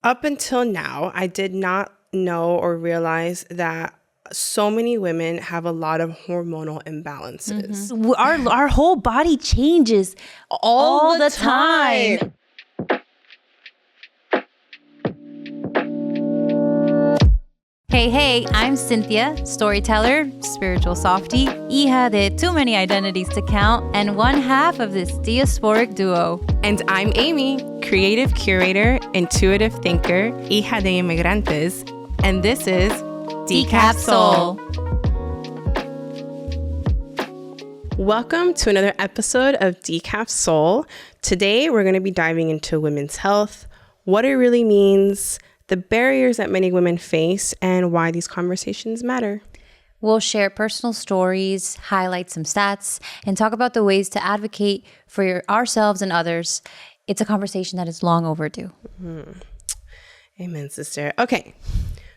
Up until now, I did not know or realize that so many women have a lot of hormonal imbalances. Our whole body changes all the time. Hey, I'm Cinthya, storyteller, spiritual softie, hija de too many identities to count, and one half of this diasporic duo. And I'm Amy, creative curator, intuitive thinker, hija de inmigrantes, and this is decafSOUL. Welcome to another episode of decafSOUL. Today, we're going to be diving into women's health, what it really means, the barriers that many women face, and why these conversations matter. We'll share personal stories, highlight some stats, and talk about the ways to advocate for ourselves and others. It's a conversation that is long overdue. Amen, sister. Okay,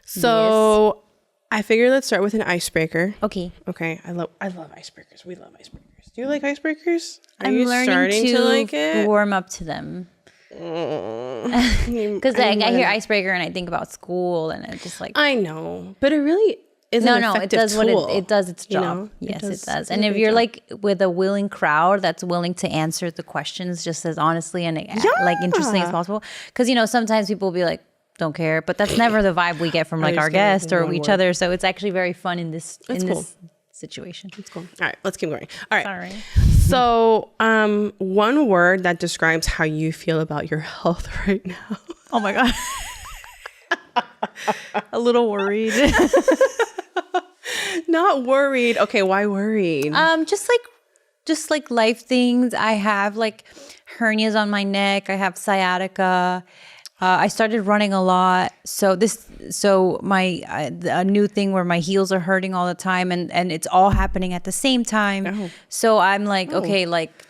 so I figured let's start with an icebreaker. Okay. I love icebreakers. We love icebreakers. Do you like icebreakers? I'm learning to like it? Warm up to them. Because I hear icebreaker and I think about school and it's just like I know, but it really is an effective tool. It does its job. You know? Yes, it does. And if you're like with a willing crowd that's willing to answer the questions just as honestly and like interesting as possible, because sometimes people will be like, don't care, but that's never the vibe we get from like our guest or each other. So it's actually very fun in this situation. It's cool. All right, let's keep going. All right. Sorry. So, one word that describes how you feel about your health right now. Oh my God. A little worried. Not worried. Okay, why worried? Just like life things. I have like hernias on my neck. I have sciatica. I started running a lot, so my a new thing where my heels are hurting all the time, and it's all happening at the same time. Oh. So I'm like, okay, like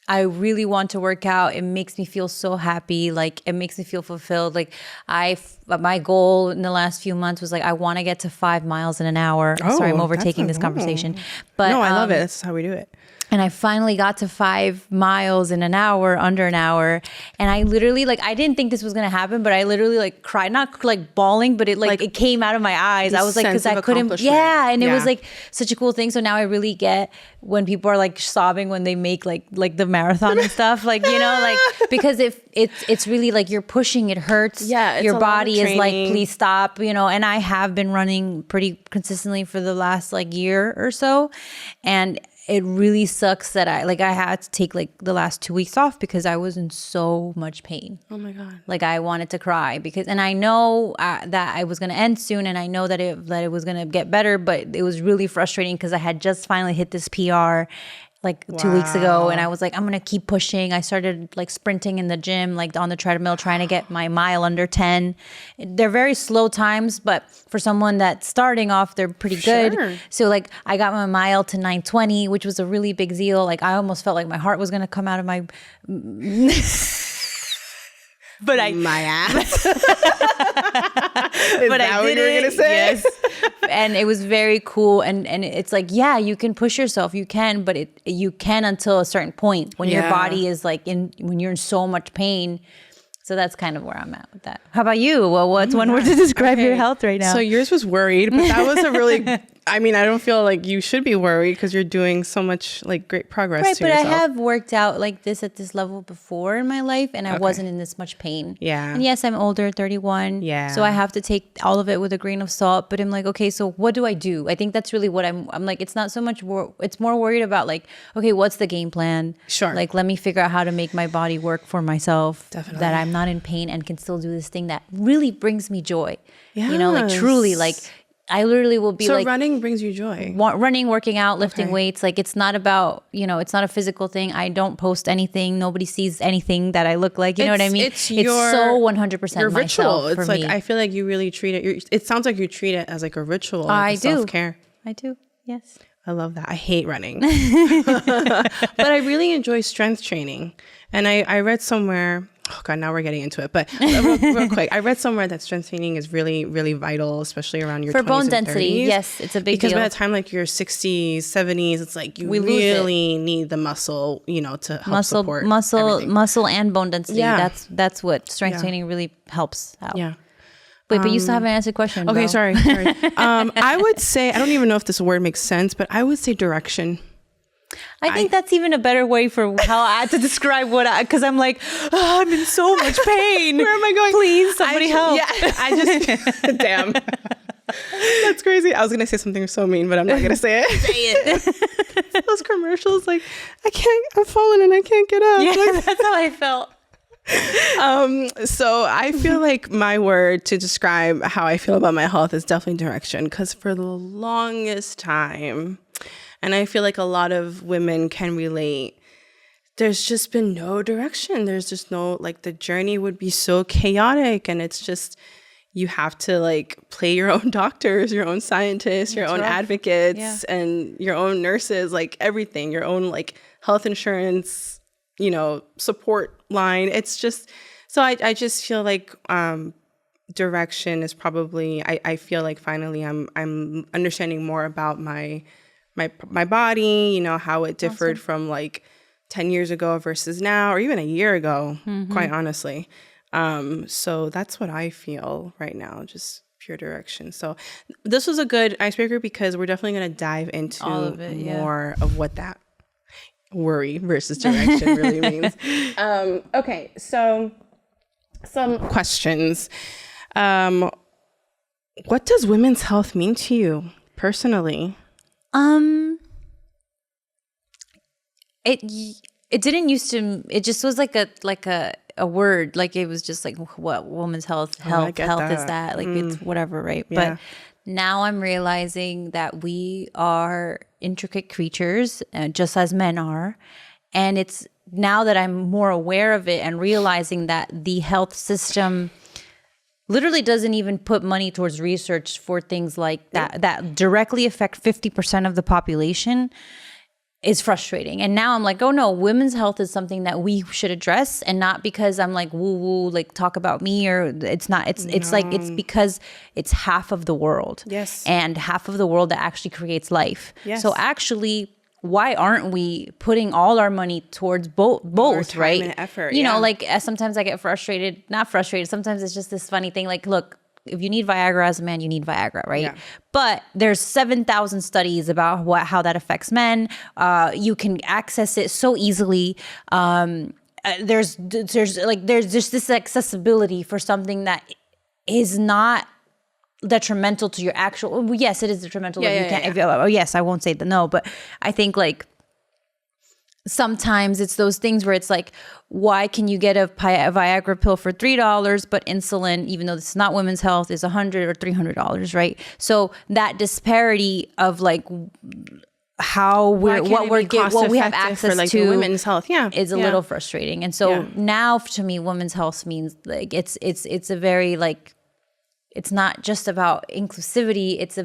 I really want to work out. It makes me feel so happy. Like it makes me feel fulfilled. Like my goal in the last few months was like I want to get to 5 miles in an hour. Sorry, I'm overtaking this conversation, but no, I love it. That's how we do it. And I finally got to 5 miles in an hour, under an hour. And I literally, like, I didn't think this was going to happen, but I literally, like, cried, not like bawling, but it came out of my eyes. I was like, because I couldn't, and it was like such a cool thing. So now I really get when people are like sobbing when they make like the marathon and stuff, like, like, because if it's really like you're pushing, it hurts. Yeah. Your body is like, please stop, and I have been running pretty consistently for the last like year or so. And it really sucks that I had to take like the last 2 weeks off because I was in so much pain. Oh my God. Like I wanted to cry and I know that I was going to end soon and I know that it was going to get better, but it was really frustrating because I had just finally hit this PR like 2 weeks ago. And I was like, I'm going to keep pushing. I started like sprinting in the gym, like on the treadmill, trying to get my mile under 10. They're very slow times, but for someone that's starting off, they're pretty good. Sure. So like I got my mile to 9:20, which was a really big deal. Like I almost felt like my heart was going to come out of my... But my ass. But I did it. Gonna say? Yes. And it was very cool. And it's like, yeah, you can push yourself. You can, but you can until a certain point when your body is like when you're in so much pain. So that's kind of where I'm at with that. How about you? Well, what's one word to describe your health right now? So yours was worried, but that was a really, I don't feel like you should be worried because you're doing so much like great progress to yourself. Right, but I have worked out like this at this level before in my life and I wasn't in this much pain. Yeah. And yes, I'm older, 31. Yeah. So I have to take all of it with a grain of salt, but I'm like, okay, so what do I do? I think that's really what I'm like, it's not so much, it's more worried about like, okay, what's the game plan? Sure. Like, let me figure out how to make my body work for myself. Definitely. That I'm not in pain and can still do this thing that really brings me joy. Yeah. Like truly, like I literally will be like... So running brings you joy? Running, working out, lifting weights. Like it's not about, it's not a physical thing. I don't post anything. Nobody sees anything that I look like. You know what I mean? It's so 100% your myself. Ritual. It's like, I feel like you really treat it. It sounds like you treat it as like a ritual. Like I do. Self-care. I do. Yes. I love that. I hate running. But I really enjoy strength training. And I read somewhere... oh God, now we're getting into it. But real quick, I read somewhere that strength training is really, really vital, especially around your 20s bone and density. 30s. Yes, it's a big deal. Because by the time like your 60s, 70s, it's like you really need the muscle, you know, to help support everything. Muscle and bone density. Yeah. That's what strength training really helps out. Yeah. Wait, but you still haven't answered the question. Okay, bro. sorry. I would say, I don't even know if this word makes sense, but I would say direction. I think that's even a better way for how I had to describe because I'm like, I'm in so much pain. Where am I going? Please, somebody help. Yeah, I just, damn. That's crazy. I was going to say something so mean, but I'm not going to say it. Say it. Those commercials, like, I'm falling and I can't get up. Yeah, like, that's how I felt. So I feel like my word to describe how I feel about my health is definitely direction, because for the longest time, and I feel like a lot of women can relate, there's just been no direction. There's just no, like, the journey would be so chaotic, and it's just, you have to like play your own doctors, your own scientists, your own advocates, and your own nurses, like everything, your own like health insurance, you know, support line. It's just, so I just feel like direction is probably, I feel like finally I'm understanding more about my body, you know, how it differed from like 10 years ago versus now, or even a year ago, quite honestly. So that's what I feel right now, just pure direction. So this was a good icebreaker, because we're definitely going to dive into more of what that worry versus direction really means. Okay, so some questions. What does women's health mean to you personally? It didn't used to. It just was like a word. Like it was just like, what women's health is that? Like it's whatever, right? Yeah. But now I'm realizing that we are intricate creatures, just as men are, and it's now that I'm more aware of it and realizing that the health system literally doesn't even put money towards research for things like that directly affect 50% of the population, is frustrating. And now I'm like, oh no, women's health is something that we should address, and not because I'm like woo woo, like talk about me, or it's not. It's like, it's because it's half of the world. Yes. And half of the world that actually creates life. Yes. So actually, why aren't we putting all our money towards both, time right? and effort, you know, like sometimes I get frustrated, not frustrated. Sometimes it's just this funny thing. Like, look, if you need Viagra as a man, you need Viagra, right? Yeah. But there's 7,000 studies about how that affects men. You can access it so easily. There's just this accessibility for something that is not detrimental to your actual. Well, yes, it is detrimental. Yes, I won't say the no, but I think like sometimes it's those things where it's like, why can you get a Viagra pill for $3, but insulin, even though this is not women's health, is $100 or $300, right? So that disparity of like how we have access for, to women's health, is a little frustrating. And so now to me, women's health means like it's a very like, it's not just about inclusivity. It's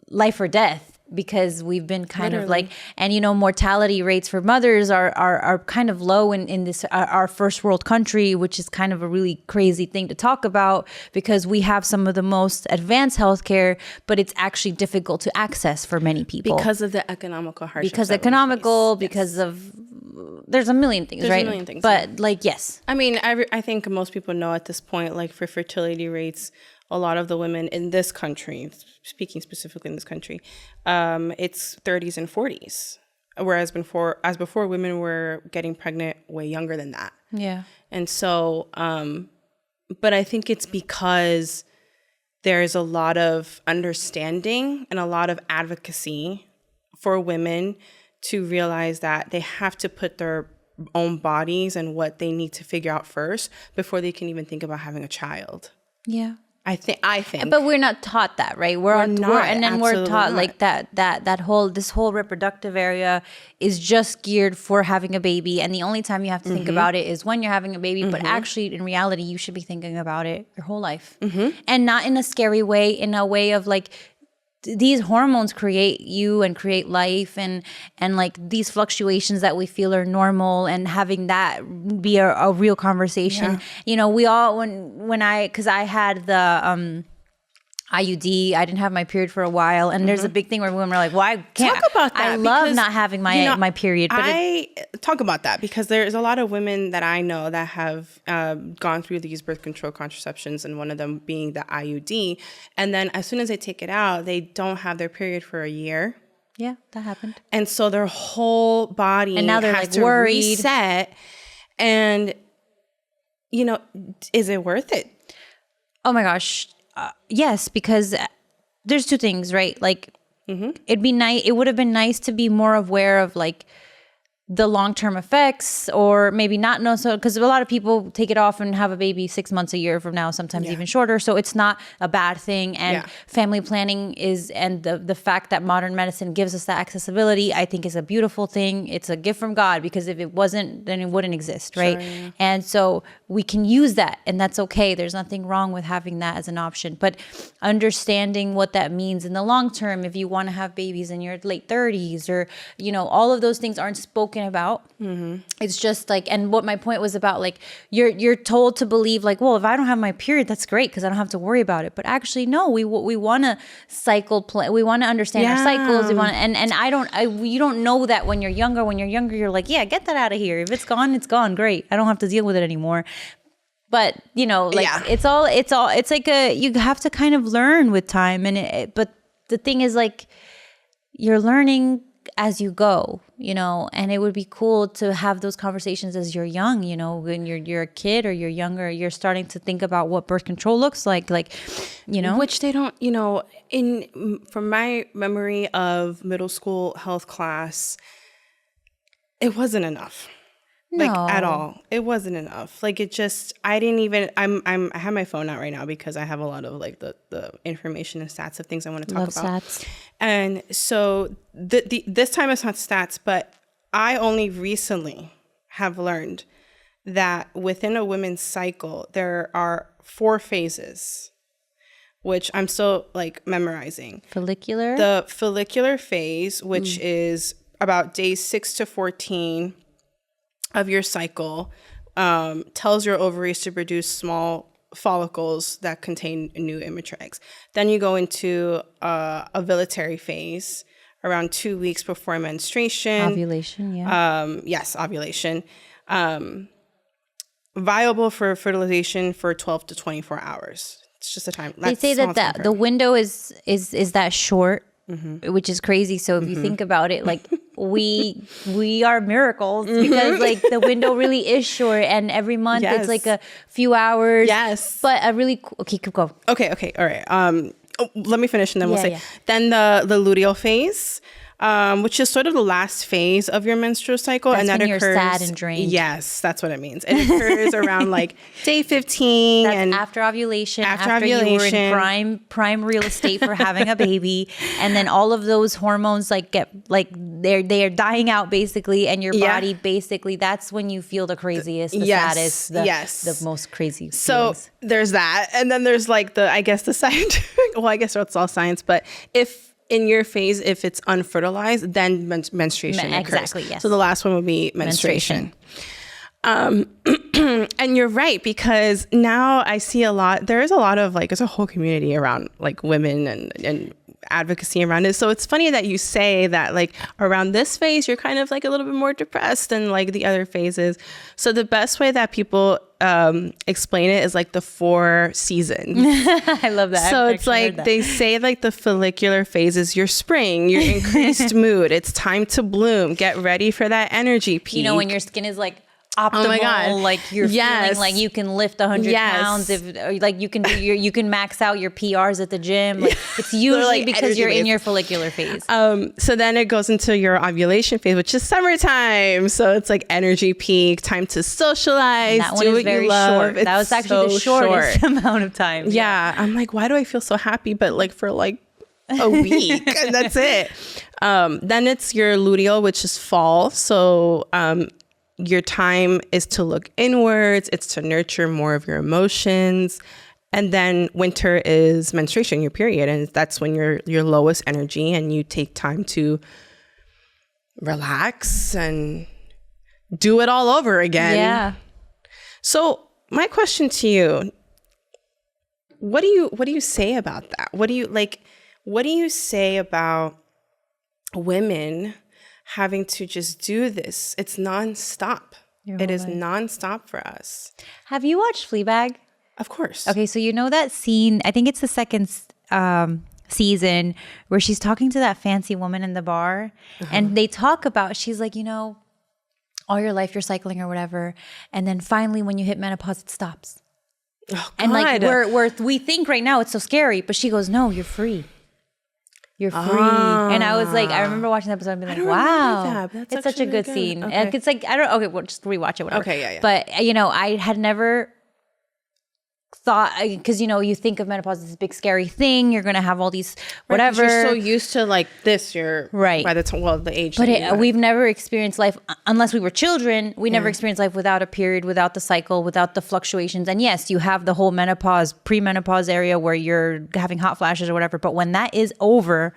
life or death. Because we've been kind of like, and you know, mortality rates for mothers are kind of low in this our first world country, which is kind of a really crazy thing to talk about, because we have some of the most advanced healthcare, but it's actually difficult to access for many people because of the economical hardship. Because of there's a million things, right? Million things, but like, yes, I mean, I think most people know at this point, like for fertility rates, a lot of the women in this country, speaking specifically in this country, it's 30s and 40s, whereas before women were getting pregnant way younger than that. Yeah. And so, but I think it's because there's a lot of understanding and a lot of advocacy for women to realize that they have to put their own bodies and what they need to figure out first before they can even think about having a child. Yeah. I think, but we're not taught that, right? We're taught not. Like this whole reproductive area is just geared for having a baby, and the only time you have to think about it is when you're having a baby. But actually, in reality, you should be thinking about it your whole life, and not in a scary way. In a way of like, these hormones create you and create life, and like these fluctuations that we feel are normal, and having that be a real conversation. You know, we all, because I had the IUD, I didn't have my period for a while, and there's a big thing where women are like, well, I can't talk about that. I love not having my my period. But talk about that, because there's a lot of women that I know that have gone through these birth control contraceptions, and one of them being the IUD, and then as soon as they take it out, they don't have their period for a year. Yeah, that happened. And so their whole body, and now they're has like to worried. reset. And you know, is it worth it? Oh my gosh. Yes, because there's two things, right? Like, it'd be nice. It would have been nice to be more aware of like the long-term effects, or maybe not know. So, because a lot of people take it off and have a baby 6 months, a year from now, sometimes even shorter. So it's not a bad thing. And family planning is, and the fact that modern medicine gives us that accessibility, I think is a beautiful thing. It's a gift from God, because if it wasn't, then it wouldn't exist, right? Sure, yeah. And so we can use that, and that's okay. There's nothing wrong with having that as an option, but understanding what that means in the long term, if you want to have babies in your late 30s, or, you know, all of those things aren't spoken about. It's just like, and what my point was about, like, you're told to believe like, well, if I don't have my period, that's great, because I don't have to worry about it. But actually, no, we want to we want to understand our cycles. We want, you don't know that when you're younger. When you're younger, you're like, yeah, get that out of here. If it's gone, it's gone. Great. I don't have to deal with it anymore. But, you know, like, it's like you have to kind of learn with time. But the thing is, like, you're learning as you go, you know, and it would be cool to have those conversations as you're young, you know, when you're a kid or you're younger, you're starting to think about what birth control looks like, you know, which they don't, you know, from my memory of middle school health class, it wasn't enough. No. Like, at all. It wasn't enough. Like, it just, I didn't even, I have my phone out right now because I have a lot of like the information and stats of things I want to talk about. Stats. And so this time it's not stats, but I only recently have learned that within a woman's cycle, there are 4 phases, which I'm still like memorizing. Follicular? The follicular phase, which is about days 6 to 14 of your cycle, tells your ovaries to produce small follicles that contain new immature eggs. Then you go into a ovulatory phase around 2 weeks before menstruation. Ovulation, yeah. Yes, ovulation. Viable for fertilization for 12 to 24 hours. It's just a time. They say that the window is that short, which is crazy. So if you think about it, like, we are miracles, because like the window really is short, and every month it's like a few hours. Yes. But a really okay, keep going. Okay, all right. Let me finish, and then we'll say. Then the luteal phase, which is sort of the last phase of your menstrual cycle. That's and that when occurs, you're sad and drained. Yes, that's what it means. It occurs around like day 15. That's and after ovulation. After you were in prime real estate for having a baby. And then all of those hormones get they're dying out basically, and your body basically, that's when you feel the craziest, the saddest, the most crazy feelings. So there's that. And then there's like the scientific, well, I guess it's all science, but if in your phase, if it's unfertilized, then menstruation occurs. Exactly, yes. So the last one would be menstruation. And you're right, because now I see there is a lot of like, there's a whole community around like women and advocacy around it. So it's funny that you say that like around this phase, you're kind of like a little bit more depressed than like the other phases. So the best way that people explain it is like the 4 seasons. I love that. So it's like they say like the follicular phase is your spring, your increased mood. It's time to bloom. Get ready for that energy peak. You know, when your skin is like optimal, oh my God. Like you're feeling like you can lift 100 pounds, like you can max out your PRs at the gym. Like it's usually like because you're in your follicular phase. So then it goes into your ovulation phase, which is summertime. So it's like energy peak, time to socialize. That one is very short. That was actually the shortest amount of time. Yeah. I'm like, why do I feel so happy? But like for like a week and that's it. Then it's your luteal, which is fall. So, your time is to look inwards. It's to nurture more of your emotions. And then winter is menstruation, your period. And that's when you're your lowest energy and you take time to relax and do it all over again. Yeah. So my question to you, what do you say about that? What do you say about women having to just do this? It's nonstop. It is nonstop for us. Have you watched Fleabag? Of course. Okay, so you know that scene, I think it's the second season, where she's talking to that fancy woman in the bar. And they talk about, she's like, all your life you're cycling or whatever. And then finally when you hit menopause, it stops. Oh, God. And like we think right now it's so scary, but she goes, no, you're free. You're free. And I was like, I remember watching the episode and being like, wow, it's such a good scene. Okay. And it's like, we'll just rewatch it, whatever. Okay, yeah. But, I had never thought, because, you think of menopause as this big scary thing. You're going to have all these whatever. Right, you're so used to like this, you're right. By the time, the age. But we've never experienced life, unless we were children, we never experienced life without a period, without the cycle, without the fluctuations. And yes, you have the whole menopause, pre-menopause area where you're having hot flashes or whatever. But when that is over,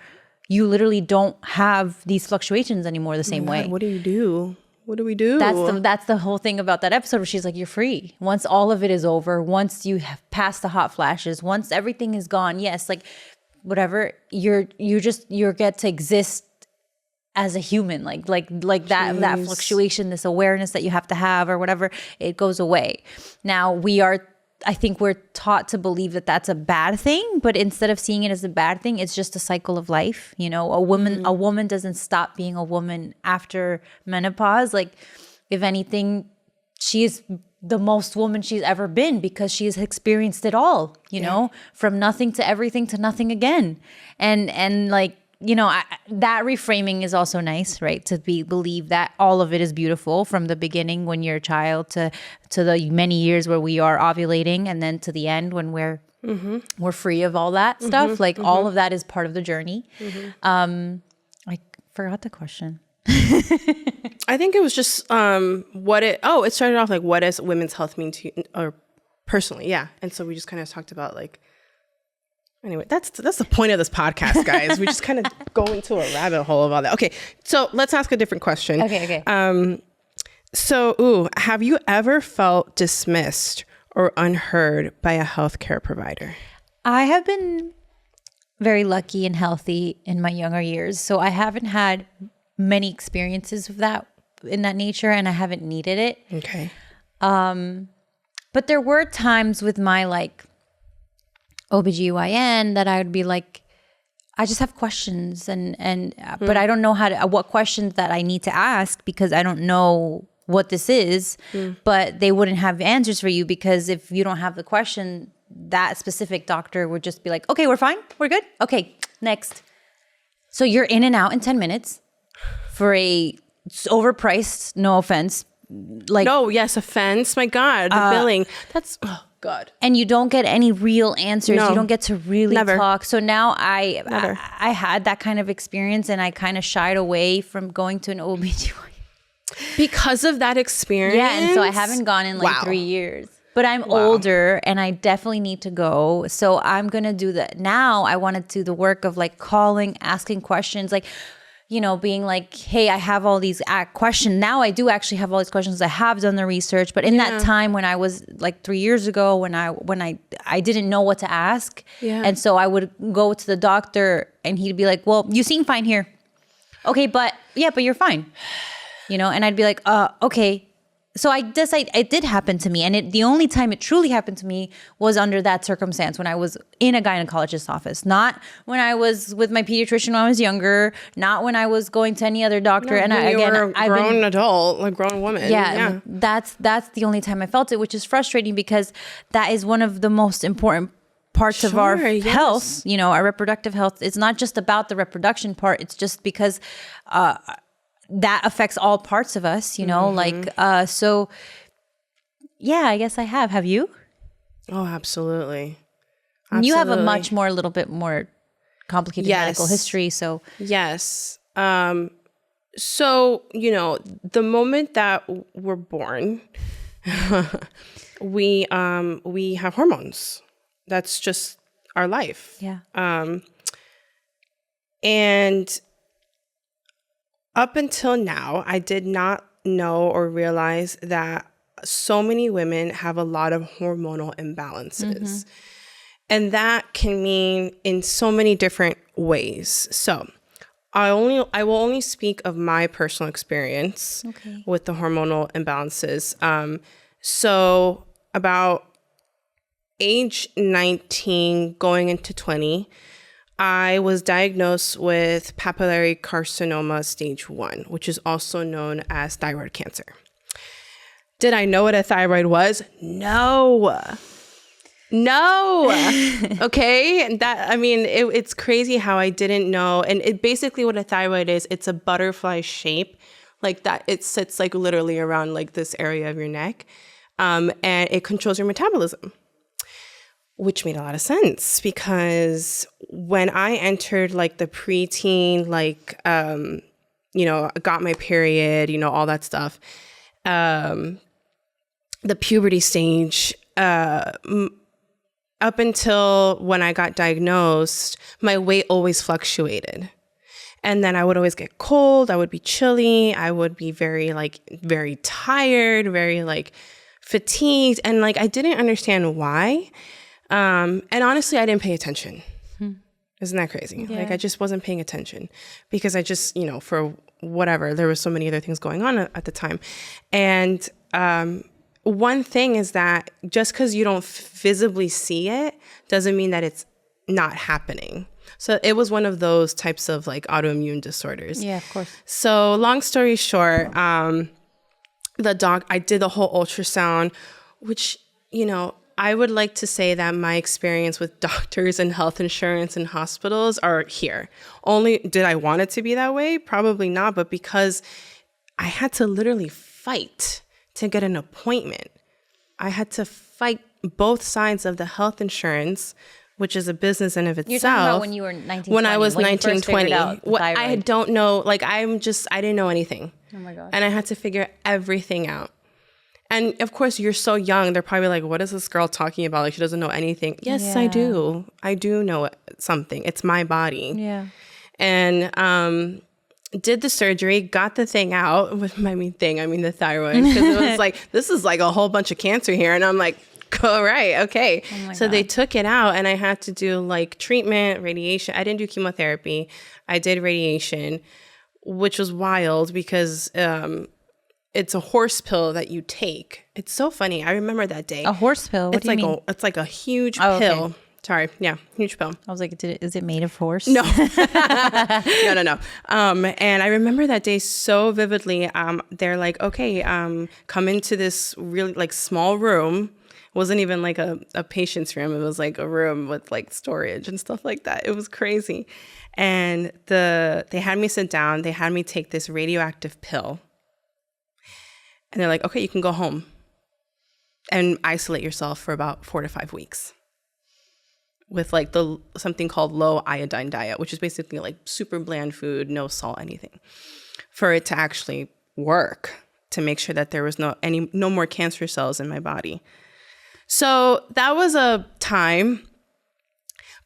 you literally don't have these fluctuations anymore the same way. What do you do? What do we do? That's the whole thing about that episode, where she's like, you're free. Once all of it is over, once you have passed the hot flashes, once everything is gone, yes, like whatever, you get to exist as a human, like that fluctuation, this awareness that you have to have or whatever, it goes away. Now I think we're taught to believe that that's a bad thing, but instead of seeing it as a bad thing, it's just a cycle of life. A woman doesn't stop being a woman after menopause. Like, if anything, she is the most woman she's ever been, because she has experienced it all, from nothing to everything to nothing again. And like, that reframing is also nice, right? To believe that all of it is beautiful, from the beginning when you're a child to the many years where we are ovulating, and then to the end when we're free of all that stuff. Like all of that is part of the journey. I forgot the question. I think it was just it started off like, what does women's health mean to you, or personally? Yeah. And so we just kind of talked about like, anyway, that's the point of this podcast, guys. We just kind of go into a rabbit hole of all that. Okay, so let's ask a different question. Okay. Have you ever felt dismissed or unheard by a healthcare provider? I have been very lucky and healthy in my younger years, so I haven't had many experiences of that in that nature, and I haven't needed it. Okay. But there were times with my like OBGYN that I would be like, I just have questions but I don't know what questions that I need to ask, because I don't know what this is, but they wouldn't have answers for you, because if you don't have the question, that specific doctor would just be like, okay, we're fine. We're good. Okay, next. So you're in and out in 10 minutes for a overpriced, no offense. Like, no, yes, offense. My God, the billing. That's, oh God. And you don't get any real answers. No. You don't get to really talk. So now I had that kind of experience, and I kind of shied away from going to an OBGYN. Because of that experience? Yeah, and so I haven't gone in like 3 years. But I'm older, and I definitely need to go. So I'm going to do that. Now I want to do the work of like calling, asking questions, like, being like, hey, I have all these questions. Now I do actually have all these questions. I have done the research. But in that time when I was like 3 years ago, when I didn't know what to ask. Yeah. And so I would go to the doctor, and he'd be like, well, you seem fine here. Okay, but you're fine. And I'd be like, okay. So it did happen to me. And the only time it truly happened to me was under that circumstance, when I was in a gynecologist's office, not when I was with my pediatrician when I was younger, not when I was going to any other doctor. No, and I've been adult, like grown woman. Yeah. That's the only time I felt it, which is frustrating, because that is one of the most important parts of our health, our reproductive health. It's not just about the reproduction part. It's just because, that affects all parts of us, so yeah, I guess I have. Have you? Oh, absolutely. You have a little bit more complicated medical history. So yes. So, the moment that we're born, we have hormones. that's just our life. Yeah. And up until now, I did not know or realize that so many women have a lot of hormonal imbalances. And that can mean in so many different ways. So I will only speak of my personal experience with the hormonal imbalances. So about age 19 going into 20, I was diagnosed with papillary carcinoma stage 1, which is also known as thyroid cancer. Did I know what a thyroid was? No. Okay. And it's crazy how I didn't know. And it basically what a thyroid is, it's a butterfly shape like that. It sits like literally around like this area of your neck. And it controls your metabolism, which made a lot of sense because when I entered like the preteen, like, got my period, all that stuff, the puberty stage, up until when I got diagnosed, my weight always fluctuated. And then I would always get cold. I would be chilly. I would be very tired, very fatigued. And I didn't understand why. And honestly, I didn't pay attention. Isn't that crazy? Yeah. I just wasn't paying attention because I just, for whatever, there was so many other things going on at the time. And one thing is that just because you don't visibly see it doesn't mean that it's not happening. So it was one of those types of autoimmune disorders. Yeah, of course. So long story short, I did the whole ultrasound, which, I would like to say that my experience with doctors and health insurance and hospitals are here. Only did I want it to be that way? Probably not, but because I had to literally fight to get an appointment. I had to fight both sides of the health insurance, which is a business in of itself. You're talking about when you were 19, when 20, I was when 19, 20. I don't know. I didn't know anything. Oh my gosh. And I had to figure everything out. And of course, you're so young. They're probably like, what is this girl talking about? She doesn't know anything. Yes, yeah. I do. I do know something. It's my body. Yeah. And did the surgery, got the thing out. With the thyroid. Because it was this is a whole bunch of cancer here. And I'm like, all right, okay. Oh so God. They took it out and I had to do treatment, radiation. I didn't do chemotherapy. I did radiation, which was wild because it's a horse pill that you take. It's so funny. I remember that day. A horse pill? What do you mean? It's like a huge pill. Okay. Sorry. Yeah. Huge pill. I was like, is it made of horse? No. No. And I remember that day so vividly. They're like, okay, come into this really small room. It wasn't even a patient's room. It was a room with storage and stuff like that. It was crazy. And they had me sit down. They had me take this radioactive pill. And they're like, okay, you can go home and isolate yourself for about 4 to 5 weeks with something called low iodine diet, which is basically super bland food, no salt, anything, for it to actually work, to make sure that there was no more cancer cells in my body. So that was a time,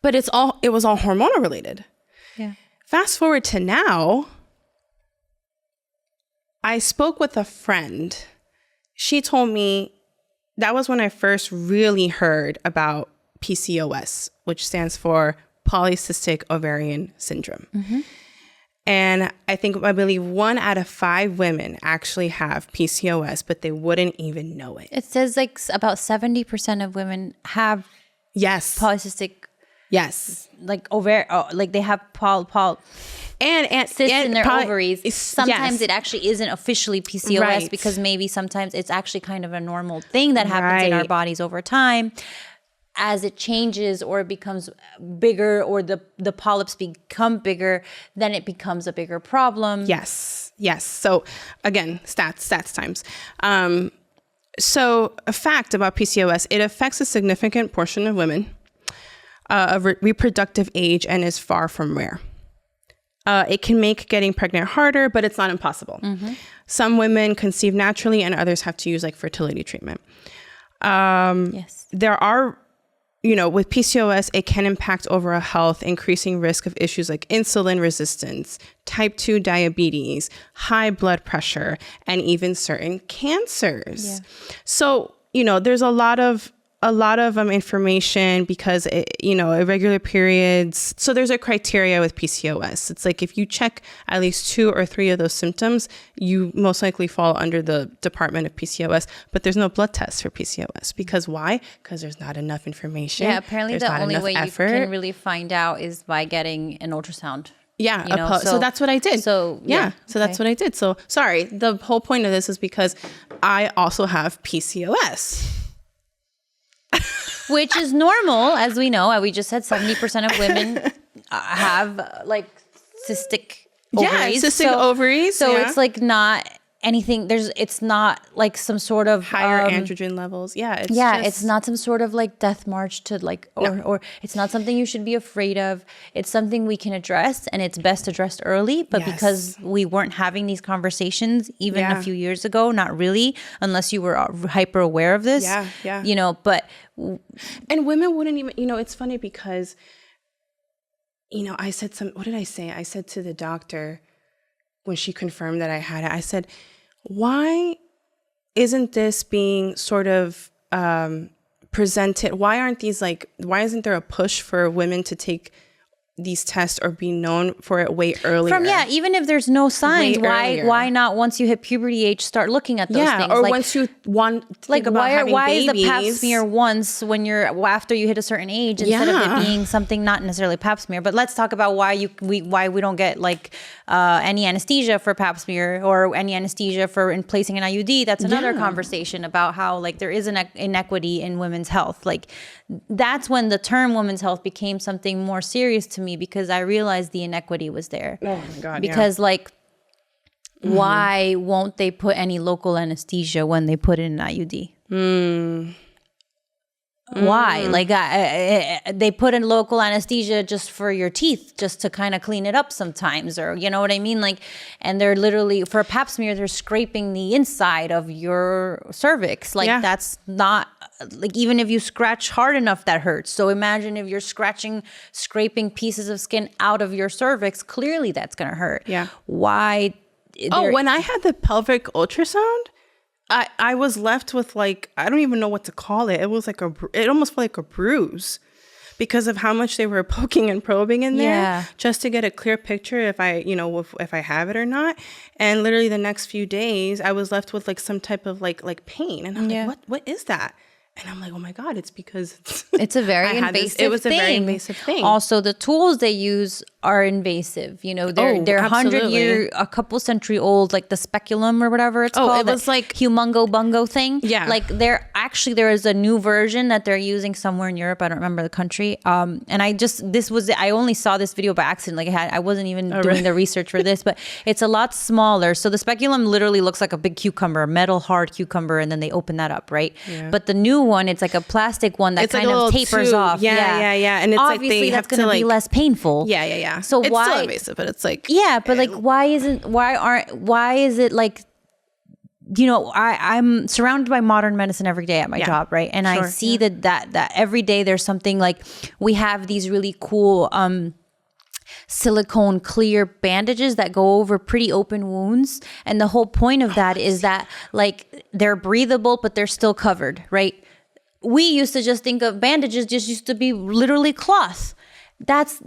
but it was all hormonal related. Yeah. Fast forward to now, I spoke with a friend. She told me that was when I first really heard about PCOS, which stands for polycystic ovarian syndrome. Mm-hmm. And I believe 1 out of 5 women actually have PCOS, but they wouldn't even know it. It says about 70% of women have polycystic. Yes. They have and cysts in their ovaries. Sometimes it actually isn't officially PCOS, right, because maybe sometimes it's actually kind of a normal thing that happens in our bodies over time. As it changes or it becomes bigger or the polyps become bigger, then it becomes a bigger problem. Yes. So again, stats times. So a fact about PCOS, it affects a significant portion of women of reproductive age and is far from rare. It can make getting pregnant harder, but it's not impossible. Mm-hmm. Some women conceive naturally and others have to use fertility treatment. Yes. There are with PCOS, it can impact overall health, increasing risk of issues like insulin resistance, type 2 diabetes, high blood pressure, and even certain cancers. Yeah. So, there's a lot of information because, irregular periods. So there's a criteria with PCOS. It's like if you check at least 2 or 3 of those symptoms, you most likely fall under the Department of PCOS, but there's no blood test for PCOS. Because why? Because there's not enough information. Yeah, apparently the only way you can really find out is by getting an ultrasound. Yeah, so that's what I did. So that's what I did. So sorry, the whole point of this is because I also have PCOS. Which is normal, as we know. We just said 70% of women have like cystic ovaries. Yeah, cystic ovaries. So it's like not anything. It's not like some sort of higher androgen levels. Yeah, it's not some sort of like death march to like, or it's not something you should be afraid of. It's something we can address, and it's best addressed early. But because we weren't having these conversations even a few years ago, not really, unless you were hyper aware of this. But and women wouldn't even. It's funny because, I said what did I say? I said to the doctor when she confirmed that I had it, I said, why isn't this being sort of presented? Why isn't there a push for women to take these tests or be known for it way earlier? Even if there's no signs, why not once you hit puberty age start looking at those things? Or once you want to think about having babies. Is the pap smear once when after you hit a certain age instead of it being something not necessarily pap smear? But let's talk about why we don't get like any anesthesia for pap smear or any anesthesia for placing an IUD. That's another conversation about how like there is an inequity in women's health. Like that's when the term women's health became something more serious to me, because I realized the inequity was there. Oh my God. Because why won't they put any local anesthesia when they put in an IUD? Why? Like they put in local anesthesia just for your teeth, just to kind of clean it up sometimes, or you know what I mean? Like, and they're literally, for a pap smear, they're scraping the inside of your cervix. Like that's not, like even if you scratch hard enough, that hurts. So imagine if you're scraping pieces of skin out of your cervix, clearly that's going to hurt. Yeah. Why? When I had the pelvic ultrasound, I was left with like, I don't even know what to call it. It was like it almost felt like a bruise because of how much they were poking and probing in there just to get a clear picture if I have it or not. And literally the next few days I was left with like some type of like pain. And I'm like, what is that? And I'm like, oh my God, it's because it's a very invasive thing. It was a very invasive thing. Also, the tools they use are invasive. They're 100-year, a couple century old, like the speculum or whatever it's called. It was like humongo bungo thing. Yeah. Like there is a new version that they're using somewhere in Europe. I don't remember the country. And I only saw this video by accident. Like I wasn't even doing the research for this, but it's a lot smaller. So the speculum literally looks like a big cucumber, a metal hard cucumber, and then they open that up, right? Yeah. But the new one, it's like a plastic one that kind of tapers off. Yeah. And it's obviously like that's going to be less painful. Yeah. So it's why? Still invasive, but it's like but like why is it like, I'm surrounded by modern medicine every day at my job, right? And I see that every day there's something like we have these really cool silicone clear bandages that go over pretty open wounds, and the whole point of that is that like they're breathable but they're still covered, right? We used to just think of bandages just used to be literally cloth.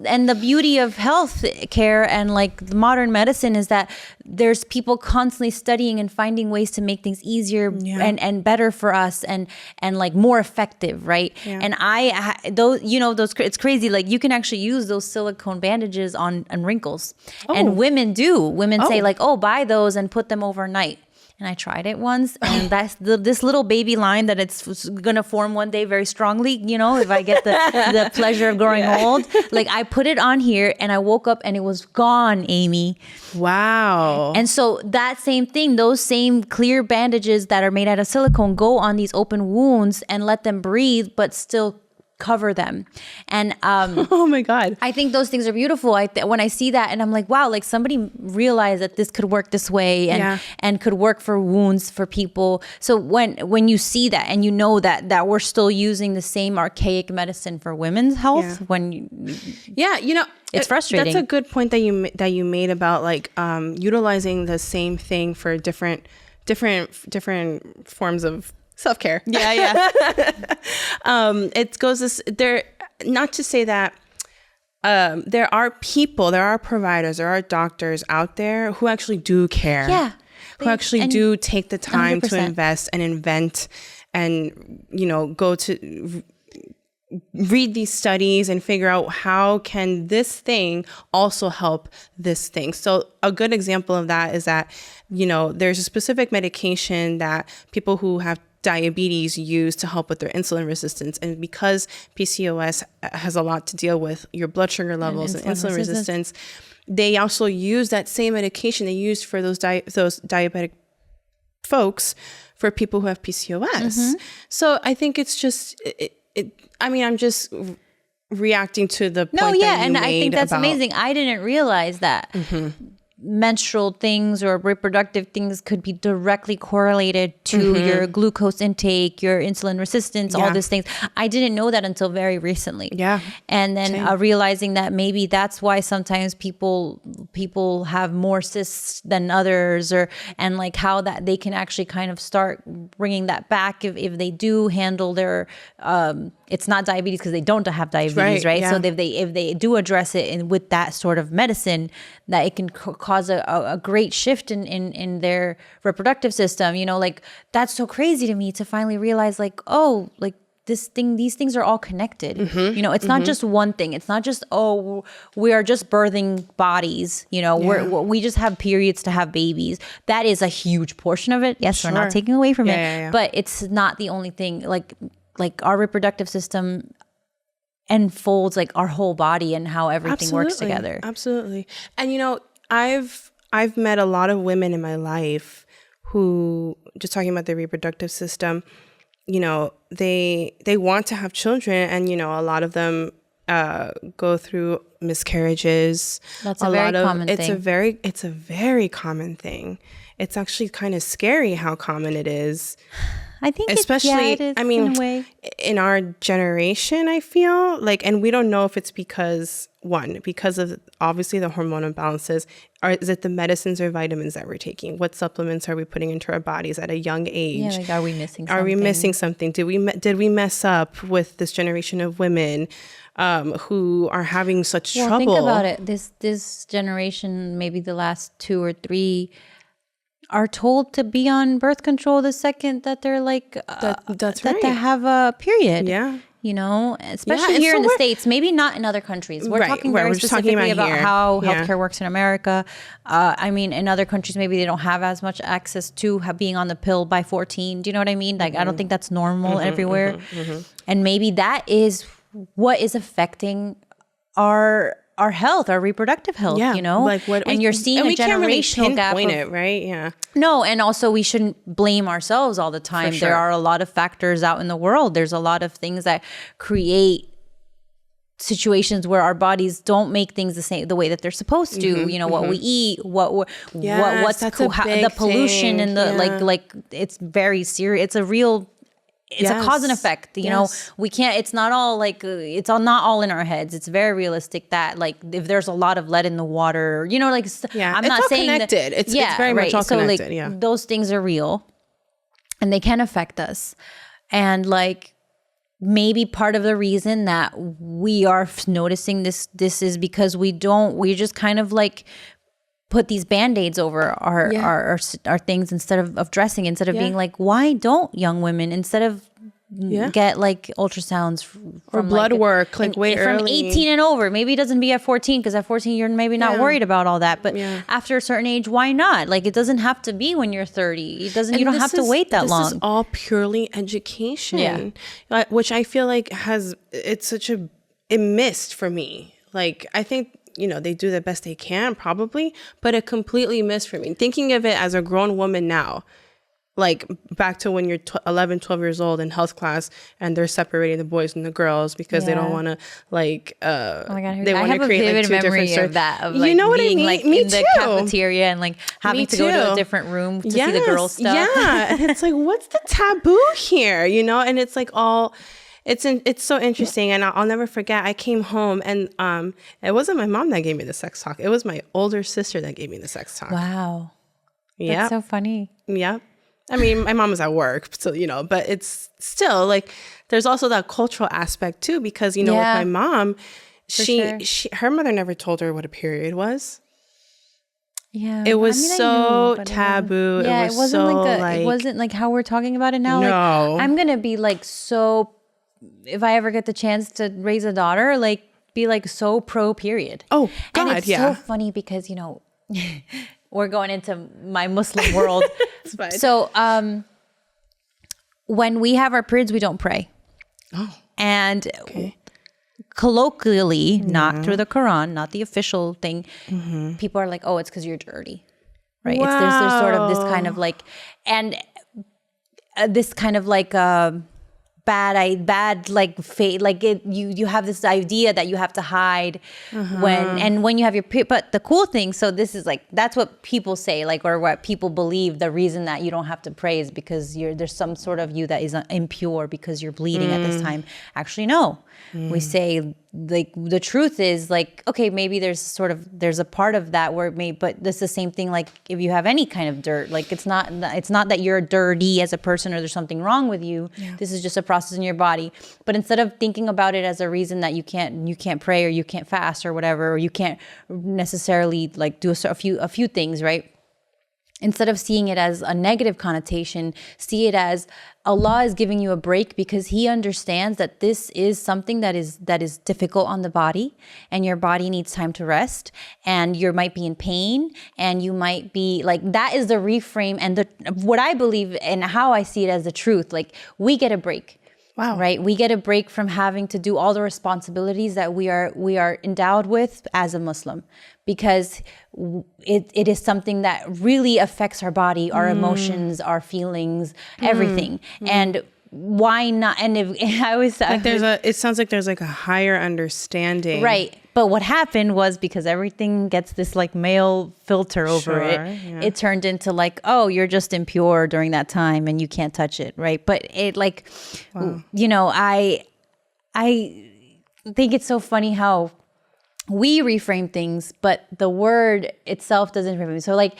And the beauty of health care and like modern medicine is that there's people constantly studying and finding ways to make things easier and better for us and like more effective, right? Yeah. And it's crazy. Like you can actually use those silicone bandages on wrinkles, and women do. Women say like, buy those and put them overnight. And I tried it once, and that's this little baby line that it's going to form one day very strongly, if I get the pleasure of growing old. Like I put it on here and I woke up and it was gone, Amy. Wow. And so that same thing, those same clear bandages that are made out of silicone go on these open wounds and let them breathe, but still cover them. And oh my God, I think those things are beautiful. When I see that and I'm like, wow, like somebody realized that this could work this way and could work for wounds for people. So when you see that and you know that we're still using the same archaic medicine for women's health, it's frustrating. That's a good point that you made about like utilizing the same thing for different forms of self-care. It goes this there, not to say that there are providers, there are doctors out there who actually do care, who actually do take the time 100%. To invest and invent and, go to read these studies and figure out how can this thing also help this thing. So a good example of that is that, there's a specific medication that people who have diabetes use to help with their insulin resistance. And because PCOS has a lot to deal with your blood sugar levels and insulin resistance, they also use that same medication they used for those diabetic folks for people who have PCOS. Mm-hmm. So I think it's just, I'm just reacting to the point that you and made I think that's about, amazing. I didn't realize that. Mm-hmm. Menstrual things or reproductive things could be directly correlated to your glucose intake, your insulin resistance, all these things. I didn't know that until very recently. Yeah. And then realizing that maybe that's why sometimes people have more cysts than others, and like how that they can actually kind of start bringing that back if they do handle their it's not diabetes because they don't have diabetes, right? Yeah. So if they do address it with that sort of medicine, that it can cause a great shift in their reproductive system. Like that's so crazy to me to finally realize like, oh, like these things are all connected. Mm-hmm. It's not just one thing. It's not just, oh, we are just birthing bodies. We just have periods to have babies. That is a huge portion of it. Yes, we're not taking away from it, but it's not the only thing. Like our reproductive system enfolds like our whole body and how everything works together. Absolutely. And I've met a lot of women in my life who, just talking about the reproductive system, they want to have children, and a lot of them go through miscarriages. That's a very common thing. It's a very common thing. It's actually kind of scary how common it is. I think especially, it is, in a way. In our generation, I feel like, and we don't know if it's because of obviously the hormone imbalances, or is it the medicines or vitamins that we're taking? What supplements are we putting into our bodies at a young age? Yeah, like are we missing something? Are we missing something? Did we mess up with this generation of women who are having such trouble? Think about it. This generation, maybe the last 2 or 3, are told to be on birth control the second that they're like that they have a period. Yeah. Especially here in the States, maybe not in other countries. We're talking very specifically about how healthcare works in America. In other countries, maybe they don't have as much access to being on the pill by 14. Do you know what I mean? Like, I don't think that's normal everywhere. And maybe that is what is affecting our health, our reproductive health, like what, and you're seeing a generational gap. It, right? Yeah. No, and also we shouldn't blame ourselves all the time. There are a lot of factors out in the world. There's a lot of things that create situations where our bodies don't make things the way that they're supposed to. What we eat, what's the pollution and the like. It's very serious. It's a real. It's a cause and effect, we can't, it's not all like, it's not all in our heads. It's very realistic that like, if there's a lot of lead in the water, I'm not saying connected. It's very much all connected. So like those things are real and they can affect us. And like, maybe part of the reason that we are noticing this is because we just kind of like put these Band-Aids over our things instead of dressing, instead of being like, why don't young women, instead of get like ultrasounds or blood work like way from early. 18 and over. Maybe it doesn't be at 14 because at 14 you're maybe not worried about all that, but after a certain age, why not? Like it doesn't have to be when you're 30. You don't have to wait that long. This is all purely education, which I feel like it missed for me. Like I think they do the best they can probably, but it completely missed for me. Thinking of it as a grown woman now, like back to when you're 11, 12 years old in health class and they're separating the boys and the girls because they don't want to like, oh my God, they want to create like two different stories. Of that, of like you know what being I mean? like Me in too. the cafeteria and like having to go to a different room to see the girls stuff. Yeah. And it's like, what's the taboo here? You know? And it's like all, it's so interesting. And I'll never forget, I came home and it wasn't my mom that gave me the sex talk. It was my older sister that gave me the sex talk. Wow. Yeah. That's so funny. Yeah. I mean, my mom was at work, so, you know, but it's still like, there's also that cultural aspect too, because, you know, with my mom, her mother never told her what a period was. Yeah. It was so taboo. Yeah, it wasn't like it wasn't like how we're talking about it now. No. Like, I'm going to be like, so if I ever get the chance to raise a daughter, like be like so pro period. Oh, God, and it's so funny because, you know, we're going into my Muslim world. It's fine. So when we have our periods, we don't pray. Oh. And colloquially, not through the Quran, not the official thing, people are like, oh, it's because you're dirty. Right? Wow. There's sort of this kind of like, and this kind of like bad like fate, like you have this idea that you have to hide when you have your but the cool thing, so this is like, that's what people say, like, or what people believe, the reason that you don't have to pray is because there's some sort of you that is impure because you're bleeding at this time. Actually, no. We say, like, the truth is, like, okay, maybe there's a part of that where but this is the same thing, like if you have any kind of dirt, like it's not that you're dirty as a person or there's something wrong with you. This is just a process in your body. But instead of thinking about it as a reason that you can't pray or you can't fast or whatever, or you can't necessarily like do a few things, right? Instead of seeing it as a negative connotation, see it as Allah is giving you a break because He understands that this is something that is difficult on the body, and your body needs time to rest, and you might be in pain, and you might be like, that is the reframe and what I believe and how I see it as the truth. Like, we get a break. Wow. Right? We get a break from having to do all the responsibilities that we are endowed with as a Muslim, because it is something that really affects our body, our emotions, our feelings, everything. And why not? And if I was like, it sounds like there's like a higher understanding. Right. But what happened was, because everything gets this like male filter over it turned into like, oh, you're just impure during that time and you can't touch it. Right. But it like, you know, I think it's so funny how we reframe things, but the word itself doesn't reframe it. So like,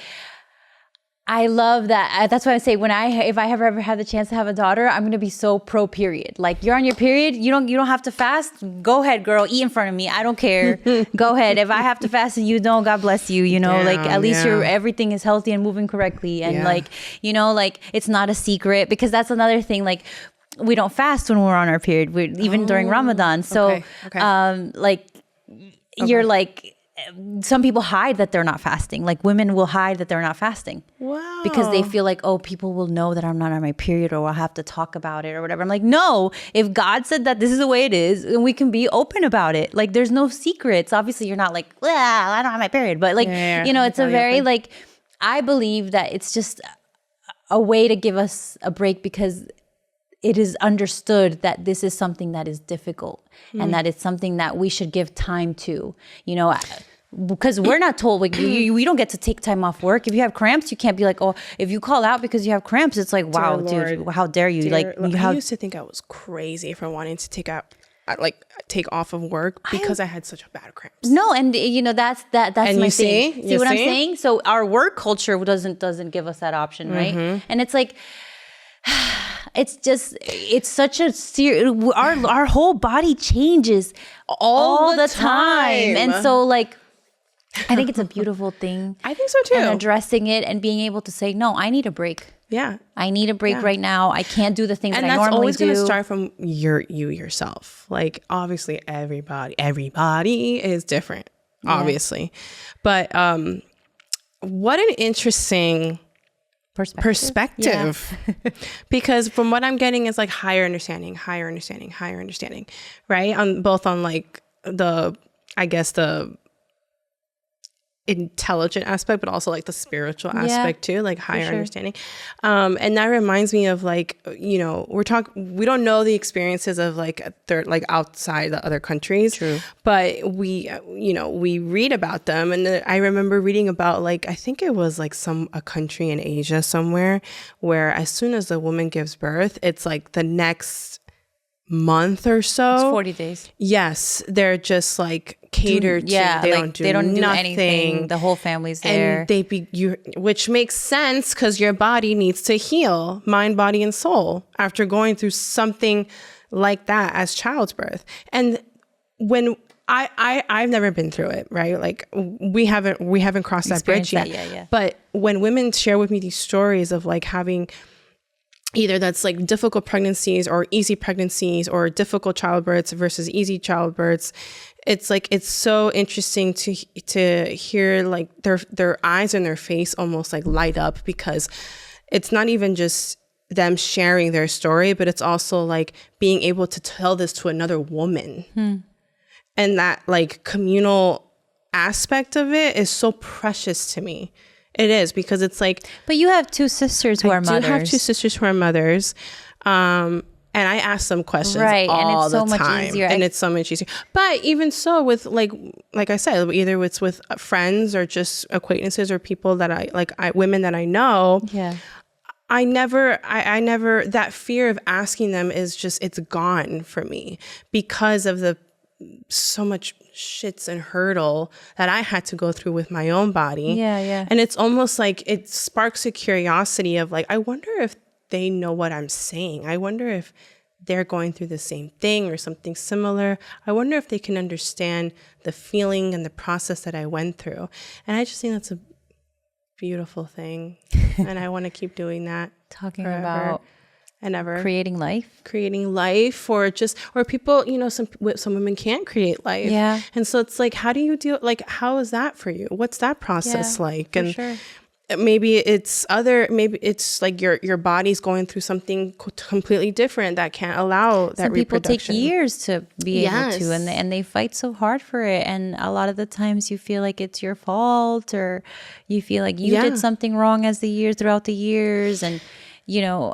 I love that. That's why I say, if I ever have the chance to have a daughter, I'm gonna be so pro period. Like, you're on your period, you don't have to fast. Go ahead, girl, eat in front of me. I don't care. Go ahead. If I have to fast and you don't, God bless you. You know, like, at least everything is healthy and moving correctly. And like, you know, like, it's not a secret, because that's another thing. Like, we don't fast when we're on our period, even during Ramadan. So, like, you're like, some people hide that they're not fasting. Like, women will hide that they're not fasting. Wow. Because they feel like, oh, people will know that I'm not on my period, or I'll have to talk about it or whatever. I'm like, no, if God said that this is the way it is, and we can be open about it. Like, there's no secrets. Obviously, you're not like, well, I don't have my period. But like, you know, it's a very like, I believe that it's just a way to give us a break, because it is understood that this is something that is difficult and that it's something that we should give time to, you know, because we're not told, like, we don't get to take time off work. If you have cramps, you can't be like, oh, if you call out because you have cramps, it's like, wow, dude, how dare you? I used to think I was crazy for wanting to take off of work because I had such a bad cramps. No, and you know, that's and my thing. See what I'm see? saying? So our work culture doesn't give us that option, right? And it's like, it's such a our whole body changes all the time. And so like, I think it's a beautiful thing. I think so too. And addressing it and being able to say, no, I need a break. Yeah. I need a break right now. I can't do the things that I normally do. And that's always going to start from you yourself. Like, obviously everybody is different, obviously. But what an interesting perspective. Because from what I'm getting is like higher understanding, right? On like the intelligent aspect, but also like the spiritual aspect too, like higher understanding. And that reminds me of like, you know, we don't know the experiences of like outside the other countries. True. But we, you know, we read about them. And I remember reading about like, I think it was like a country in Asia somewhere where as soon as a woman gives birth, it's like the next month or so. It's 40 days. Yes. They're just like catered to. Yeah, they like they don't do anything. The whole family's there. And which makes sense because your body needs to heal, mind, body, and soul after going through something like that as child's birth. And when I've never been through it, right? Like we haven't crossed that bridge yet. Yeah. But when women share with me these stories of like having either that's like difficult pregnancies or easy pregnancies or difficult childbirths versus easy childbirths, it's like, it's so interesting to hear like their eyes and their face almost like light up, because it's not even just them sharing their story, but it's also like being able to tell this to another woman. And that like communal aspect of it is so precious to me. It is, because it's like... But you have two sisters who are mothers. I do have two sisters who are mothers. And I ask them questions all the time. Much easier. And it's so much easier. But even so, with like I said, either it's with friends or just acquaintances or people that women that I know. Yeah. I never, that fear of asking them is just, it's gone for me because of the so much shits and hurdle that I had to go through with my own body. Yeah. And it's almost like it sparks a curiosity of like, I wonder if they know what I'm saying. I wonder if they're going through the same thing or something similar. I wonder if they can understand the feeling and the process that I went through. And I just think that's a beautiful thing. And I want to keep doing that. Talking forever. about And ever creating life, or people, you know, some women can't create life. Yeah. And so it's like, how do you deal? Like, how is that for you? What's that process like? And sure. maybe it's like your body's going through something completely different that can't allow that some people reproduction. take years to be able to, and they fight so hard for it. And a lot of the times you feel like it's your fault, or you feel like you did something wrong throughout the years. And, you know,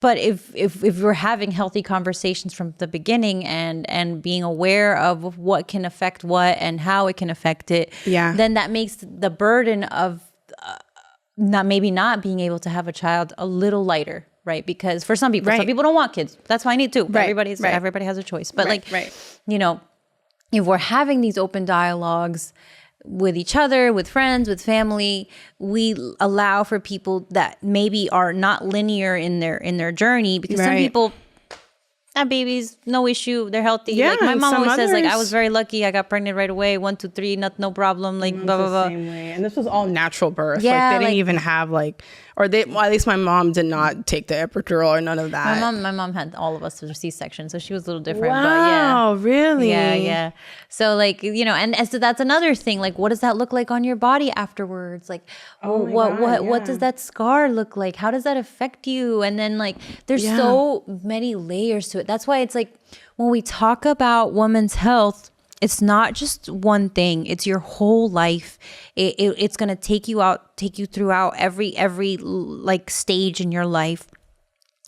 but if we're having healthy conversations from the beginning and being aware of what can affect what and how it can affect it, then that makes the burden of not being able to have a child a little lighter, right? Because for some people, some people don't want kids. That's fine too. Right. Everybody has a choice. But you know, if we're having these open dialogues with each other, with friends, with family, we allow for people that maybe are not linear in their journey, because some people have babies, no issue, they're healthy. Yeah, like my mom always says, like, I was others- very lucky, I got pregnant right away, 1, 2, 3, no problem, like blah blah blah. Same way. And this was all natural birth. Yeah, like they didn't even have like, or at least my mom did not take the epidural or none of that. My mom had all of us through C-section, so she was a little different. Wow, but really? Yeah. So like, you know, and so that's another thing. Like, what does that look like on your body afterwards? Like, what does that scar look like? How does that affect you? And then like, there's so many layers to it. That's why it's like, when we talk about women's health, it's not just one thing. It's your whole life. It's going to take you throughout every like stage in your life.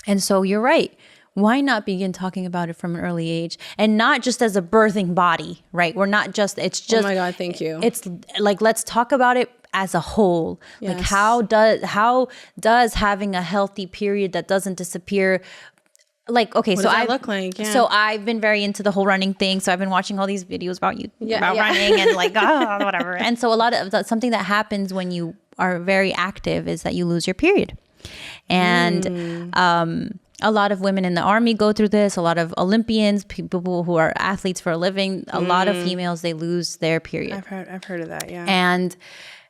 And so you're right. Why not begin talking about it from an early age, and not just as a birthing body, right? We're not just, it's just, oh my God, thank you. It's like, let's talk about it as a whole. Yes. Like how does having a healthy period that doesn't disappear, like, okay, what so does that look like? Yeah. So I've been very into the whole running thing. So I've been watching all these videos about running and like, whatever. And so a lot of something that happens when you are very active is that you lose your period. And a lot of women in the army go through this. A lot of Olympians, people who are athletes for a living, a lot of females, they lose their period. I've heard of that, yeah. And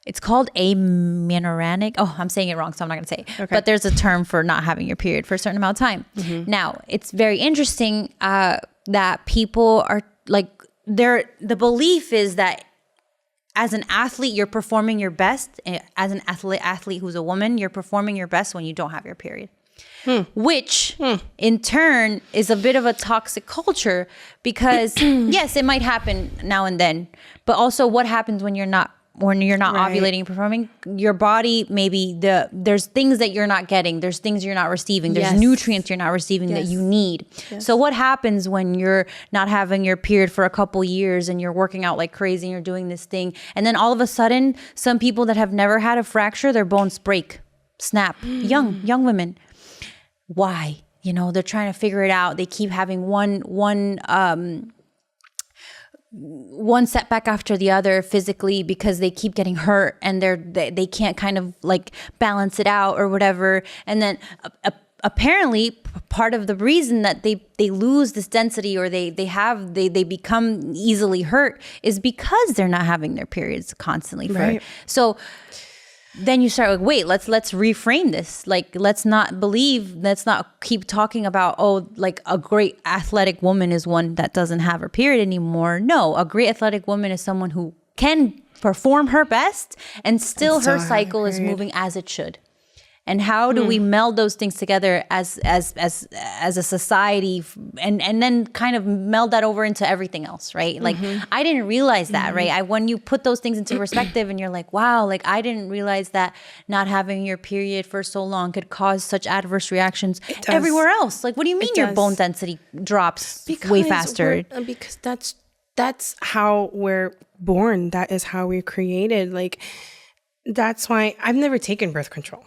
it's called amenorrheic. Oh, I'm saying it wrong, so I'm not going to say it. Okay. But there's a term for not having your period for a certain amount of time. Mm-hmm. Now, it's very interesting that people are like, the belief is that as an athlete, you're performing your best. As an athlete who's a woman, you're performing your best when you don't have your period. Which in turn is a bit of a toxic culture, because yes, it might happen now and then, but also what happens when you're not ovulating and performing, your body, maybe there's things that you're not getting, there's things you're not receiving, there's nutrients you're not receiving that you need. So what happens when you're not having your period for a couple years and you're working out like crazy and you're doing this thing, and then all of a sudden some people that have never had a fracture, their bones break, snap, young women. Why? They're trying to figure it out. They keep having one setback after the other physically because they keep getting hurt and they can't kind of like balance it out or whatever. And then apparently part of the reason that they lose this density or they become easily hurt is because they're not having their periods constantly. Right. So then you start like, wait, let's reframe this. Like, let's not keep talking about, like a great athletic woman is one that doesn't have her period anymore. No, a great athletic woman is someone who can perform her best and still her cycle is moving as it should. And how do we meld those things together as a society and then kind of meld that over into everything else, right? Like, I didn't realize that, right? When you put those things into perspective and you're like, wow, like I didn't realize that not having your period for so long could cause such adverse reactions everywhere else. Like, what do you mean your bone density drops way faster? Because that's how we're born. That is how we're created. Like, that's why I've never taken birth control.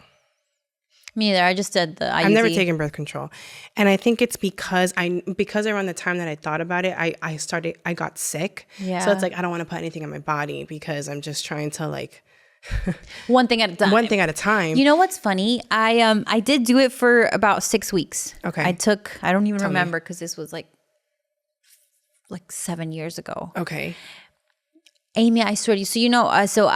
Me either. I just did the IUD. I've never taken birth control. And I think it's because around the time that I thought about it, I got sick. Yeah. So it's like, I don't want to put anything on my body because I'm just trying to like one thing at a time. One thing at a time. You know what's funny? I did do it for about 6 weeks. Okay. I don't even remember because this was like 7 years ago. Okay. Amy, I swear to you. So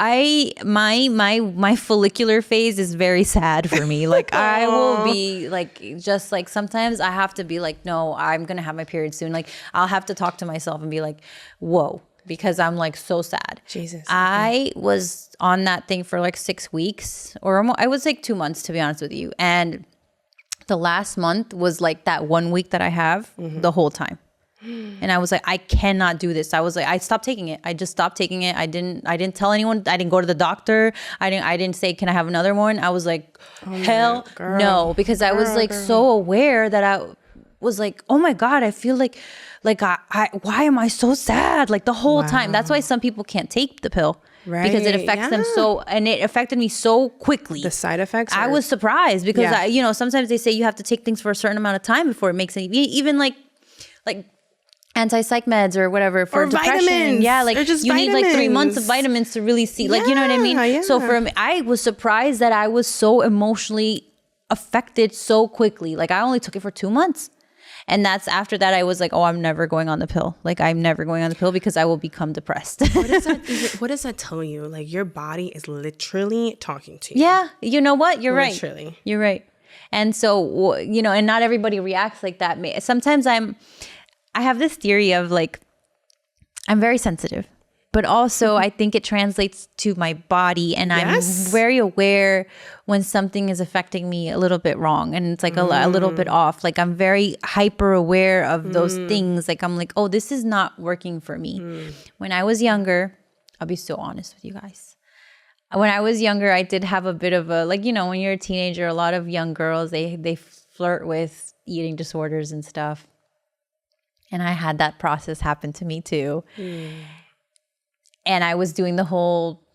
my follicular phase is very sad for me. Like I will be like, just like sometimes I have to be like, no, I'm going to have my period soon. Like I'll have to talk to myself and be like, whoa, because I'm like so sad. Jesus. I was on that thing for like 6 weeks or I was like 2 months, to be honest with you. And the last month was like that 1 week that I have the whole time. And I was like, I cannot do this. I was like, I stopped taking it. I just stopped taking it. I didn't tell anyone. I didn't go to the doctor. I didn't say, can I have another one? I was like, hell no, because I was like so aware that I was like, oh my God, I feel like I why am I so sad? Like the whole time. That's why some people can't take the pill. Right. Because it affects them so, and it affected me so quickly. The side effects? I was surprised because sometimes they say you have to take things for a certain amount of time before it makes any, even like anti-psych meds or whatever for depression. Vitamins. Yeah, like you need like 3 months of vitamins to really see, like, you know what I mean? Yeah. So for me, I was surprised that I was so emotionally affected so quickly. Like I only took it for 2 months. And that's after that, I was like, oh, I'm never going on the pill. Like I'm never going on the pill because I will become depressed. What does that tell you? Like your body is literally talking to you. Yeah. You know what? You're right. Literally. You're right. And so, and not everybody reacts like that. Sometimes I have this theory of like, I'm very sensitive, but also I think it translates to my body and I'm very aware when something is affecting me a little bit wrong and it's like a little bit off. Like I'm very hyper aware of those things. Like I'm like, oh, this is not working for me. When I was younger, I'll be so honest with you guys. When I was younger, I did have a bit of a, like, when you're a teenager, a lot of young girls, they flirt with eating disorders and stuff. And I had that process happen to me too. And I was doing the whole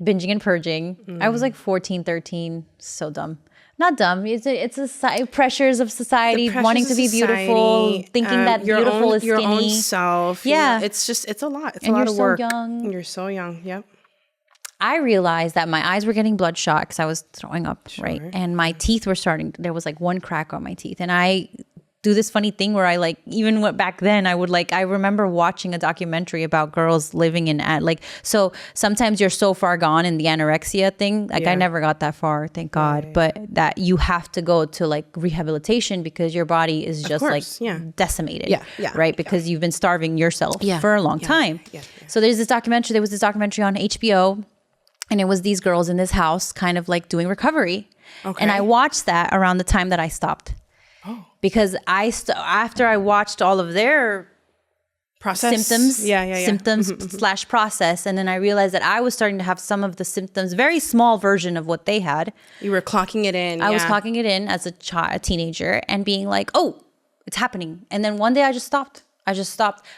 binging and purging. I was like 14, 13. So dumb. Not dumb. It's pressures of society, wanting to be beautiful, thinking that beautiful is skinny. Your own self. Yeah. It's a lot. It's a lot of work. You're so young. Yep. I realized that my eyes were getting bloodshot because I was throwing up, right? And my teeth were there was like one crack on my teeth. And I do this funny thing where I like, even back then, I remember watching a documentary about girls living so sometimes you're so far gone in the anorexia thing. Like I never got that far, thank God. But that you have to go to like rehabilitation because your body is just decimated. Right? Because you've been starving yourself for a long time. So there was this documentary on HBO. And it was these girls in this house kind of like doing recovery. Okay. And I watched that around the time that I stopped. Oh. Because after I watched all of their symptoms / process. And then I realized that I was starting to have some of the symptoms, very small version of what they had. You were clocking it in. I was clocking it in as a teenager and being like, oh, it's happening. And then one day I just stopped.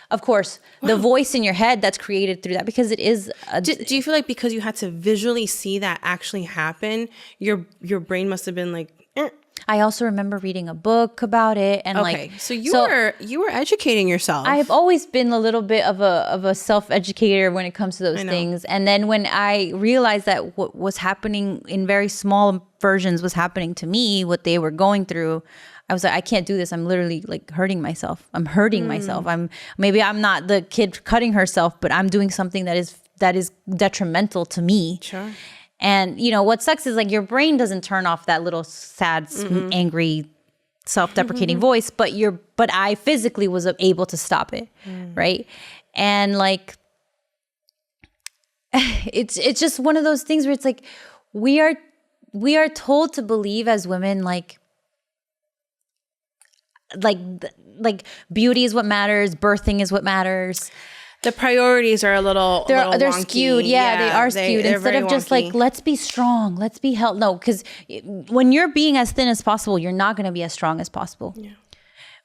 Of course, the voice in your head that's created through that, because it is. Do you feel like because you had to visually see that actually happen, your brain must have been like, I also remember reading a book about it, and so you were educating yourself. I've always been a little bit of a self-educator when it comes to those things. And then when I realized that what was happening in very small versions was happening to me, what they were going through, I was like, I can't do this. I'm literally like hurting myself. I'm hurting myself. I'm not the kid cutting herself, but I'm doing something that is detrimental to me. Sure. And what sucks is like your brain doesn't turn off that little sad, angry, self-deprecating voice, but I physically was able to stop it, right? And like, it's just one of those things where it's like we are told to believe as women like beauty is what matters, birthing is what matters. The priorities are they're skewed. Yeah, they are skewed. Instead of just like, let's be strong, let's be healthy. No, because when you're being as thin as possible, you're not going to be as strong as possible. Yeah.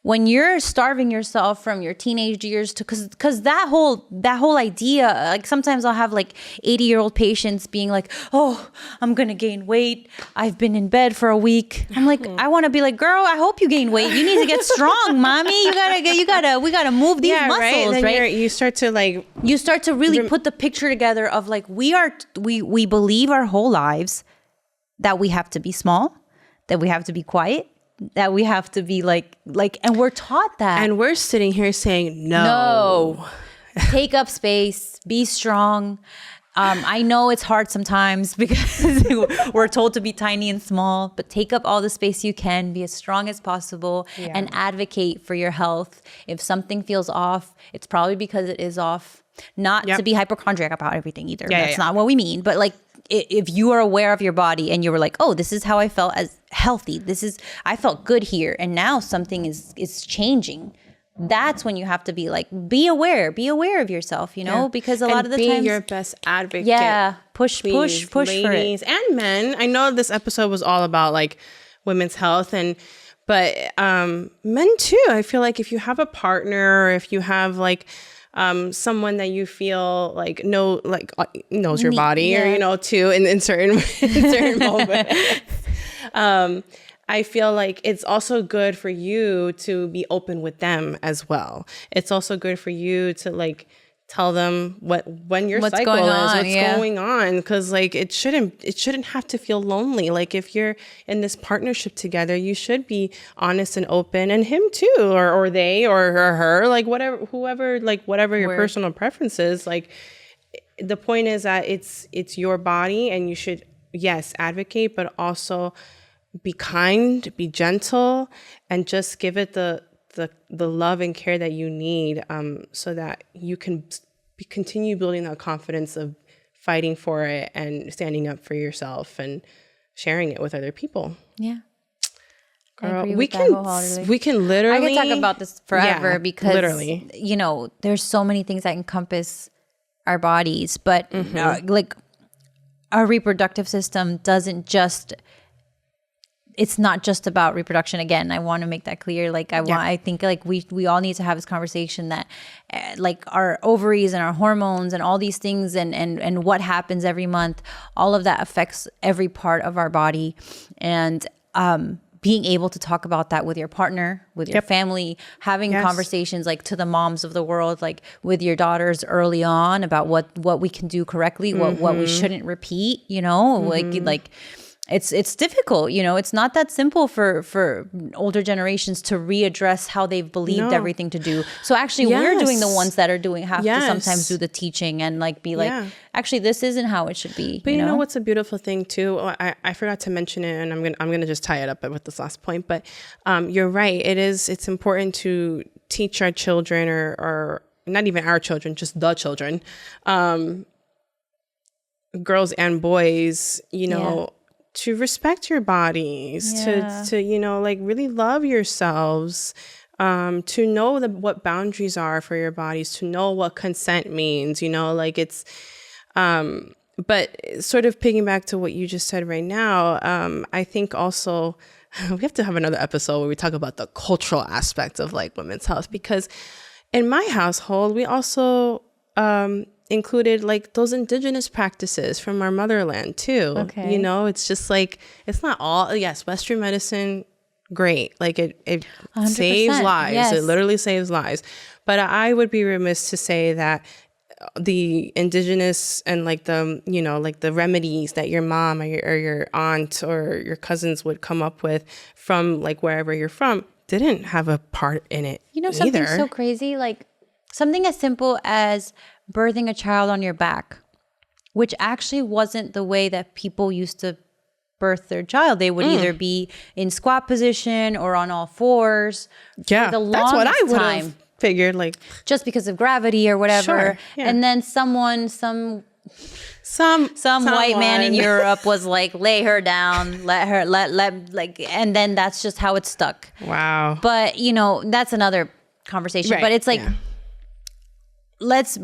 When you're starving yourself from your teenage years to, because that whole idea, like sometimes I'll have like 80-year-old patients being like, oh, I'm going to gain weight. I've been in bed for a week. I'm like, I want to be like, girl, I hope you gain weight. You need to get strong, mommy. We gotta move these muscles, right? You start to really put the picture together of like, we believe our whole lives that we have to be small, that we have to be quiet, that we have to be like, and we're taught that. And we're sitting here saying, no. Take up space, be strong. I know it's hard sometimes because we're told to be tiny and small, but take up all the space you can, be as strong as possible, and advocate for your health. If something feels off, it's probably because it is off. Not to be hypochondriac about everything either. That's not what we mean. But like, if you are aware of your body and you were like, oh, this is how I felt as healthy. I felt good here. And now something is changing. That's when you have to be like, be aware of yourself, because a lot of the times. Be your best advocate. Yeah. Push ladies for it. And men. I know this episode was all about like women's health but men too. I feel like if you have a partner or if you have like, someone that you feel like knows your body or too in certain moments. I feel like it's also good for you to be open with them as well. It's also good for you to like tell them when your cycle is, what's going on, because like it shouldn't have to feel lonely. Like if you're in this partnership together, you should be honest and open, and him too, or they or her, like whoever your personal preference is. Like the point is that it's your body, and you should advocate, but also be kind, be gentle, and just give it the love and care that you need, so that you can continue building that confidence of fighting for it and standing up for yourself and sharing it with other people. Yeah. Girl, we can literally. I can talk about this forever because literally, there's so many things that encompass our bodies, but like our reproductive system doesn't just. It's not just about reproduction. Again, I want to make that clear. Like I think like we all need to have this conversation that like our ovaries and our hormones and all these things and what happens every month, all of that affects every part of our body. And being able to talk about that with your partner, with your family, having conversations like to the moms of the world, like with your daughters early on about what we can do correctly, what we shouldn't repeat, like it's difficult, it's not that simple for older generations to readdress how they've believed everything to do. So actually we're doing the ones that are have to sometimes do the teaching and like be like, actually this isn't how it should be. But you know what's a beautiful thing too? I forgot to mention it, and I'm gonna just tie it up with this last point. But you're right. It's important to teach our children or not even our children, just the children, girls and boys, to respect your bodies, to like really love yourselves, to know what boundaries are for your bodies, to know what consent means, like it's, but sort of piggyback to what you just said right now, I think also we have to have another episode where we talk about the cultural aspect of like women's health, because in my household, we also included like those indigenous practices from our motherland too. Okay. It's just like, it's not all, yes, Western medicine, great. Like it saves lives. Yes. It literally saves lives. But I would be remiss to say that the indigenous and like the, like the remedies that your mom or your aunt or your cousins would come up with from like wherever you're from didn't have a part in it. Something either. so crazy, like something as simple as birthing a child on your back, which actually wasn't the way that people used to birth their child. They would either be in squat position or on all fours. Yeah, for the that's what I would time. have figured, like just because of gravity or whatever. Sure, yeah. And then some white man in Europe was like, lay her down, and then that's just how it stuck. Wow. But that's another conversation. Right, but it's like, let's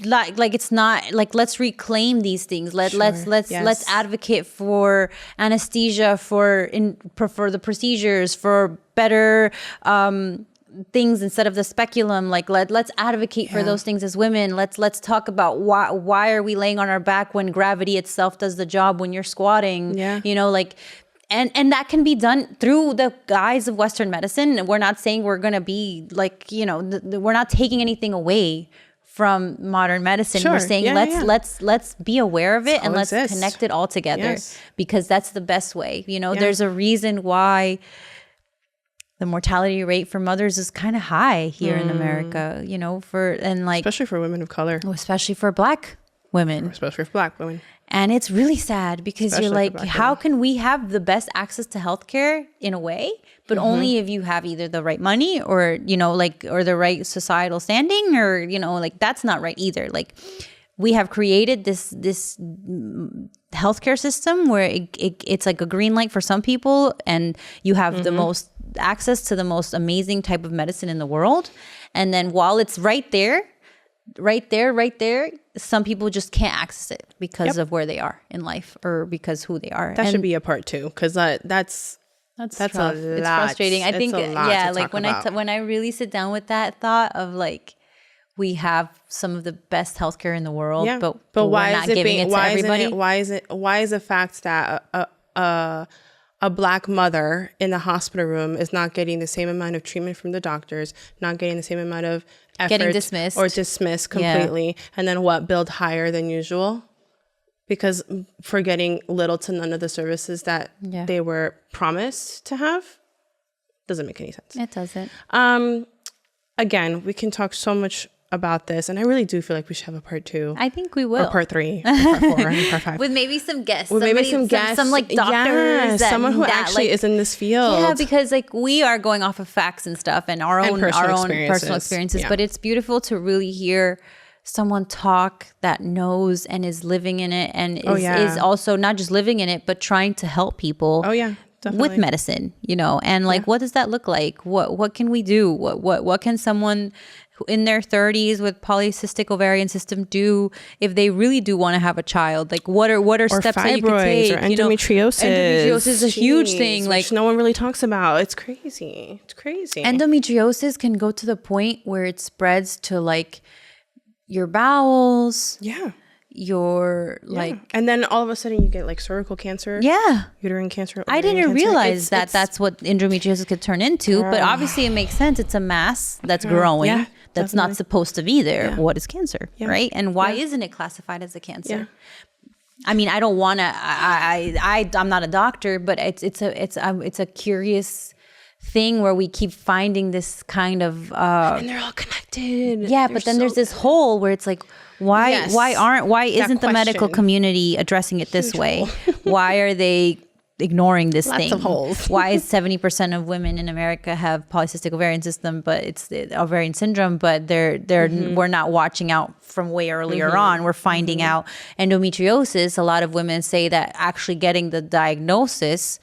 it's not like, let's reclaim these things. Let's advocate for anesthesia, for the procedures, for better things instead of the speculum. Like let's advocate for those things as women. Let's talk about why are we laying on our back when gravity itself does the job when you're squatting. And that can be done through the guise of Western medicine. We're not saying we're going to be like, we're not taking anything away from modern medicine. We're saying let's be aware of it and let's connect it all together, because that's the best way. There's a reason why the mortality rate for mothers is kind of high here in America, especially for women of color, especially for Black women, especially for Black women. And it's really sad because you're like, how can we have the best access to healthcare in a way, but only if you have either the right money or, or the right societal standing, or, that's not right either. Like, we have created this healthcare system where it's like a green light for some people, and you have the most access to the most amazing type of medicine in the world. And then while it's right there, some people just can't access it because of where they are in life or because who they are. That should be a part 2, because that's tough. A lot. It's frustrating. I think, like when I really sit down with that thought of like, we have some of the best healthcare in the world, but why we're not giving it to everybody. Why is the fact that a Black mother in the hospital room is not getting the same amount of treatment from the doctors, not getting the same amount of effort, getting dismissed or dismissed completely, and then billed higher than usual, because for getting little to none of the services that they were promised to have? Doesn't make any sense. It doesn't. Again, we can talk so much about this, and I really do feel like we should have a part 2. I think we will. Or part 3, or part 4, and part 5. With maybe some guests. Some like doctors. Someone who actually is in this field. Yeah, because like we are going off of facts and stuff and our own personal experiences. But it's beautiful to really hear someone talk that knows and is living in it, and is also not just living in it, but trying to help people. Definitely. With medicine, and like, what does that look like? What can we do? What can someone in their 30s with polycystic ovarian system do if they really do want to have a child? Like, what are steps that you can take? Or endometriosis. Endometriosis is a huge thing, like no one really talks about. It's crazy. Endometriosis can go to the point where it spreads to like your bowels. Your and then all of a sudden you get like cervical cancer, uterine cancer. I didn't realize that's what endometriosis could turn into, but obviously it makes sense. It's a mass that's growing that's not supposed to be there. What is cancer, right? And why isn't it classified as a cancer? I mean, I don't want to. I'm not a doctor, but it's a curious thing where we keep finding this kind of and they're all connected. But then there's this hole where it's like, why isn't the medical community addressing it this way? Why are they ignoring this thing? Lots of holes. Why is 70% of women in America have polycystic ovarian system, but it's the ovarian syndrome, but we're not watching out from way earlier on. We're finding out endometriosis. A lot of women say that actually getting the diagnosis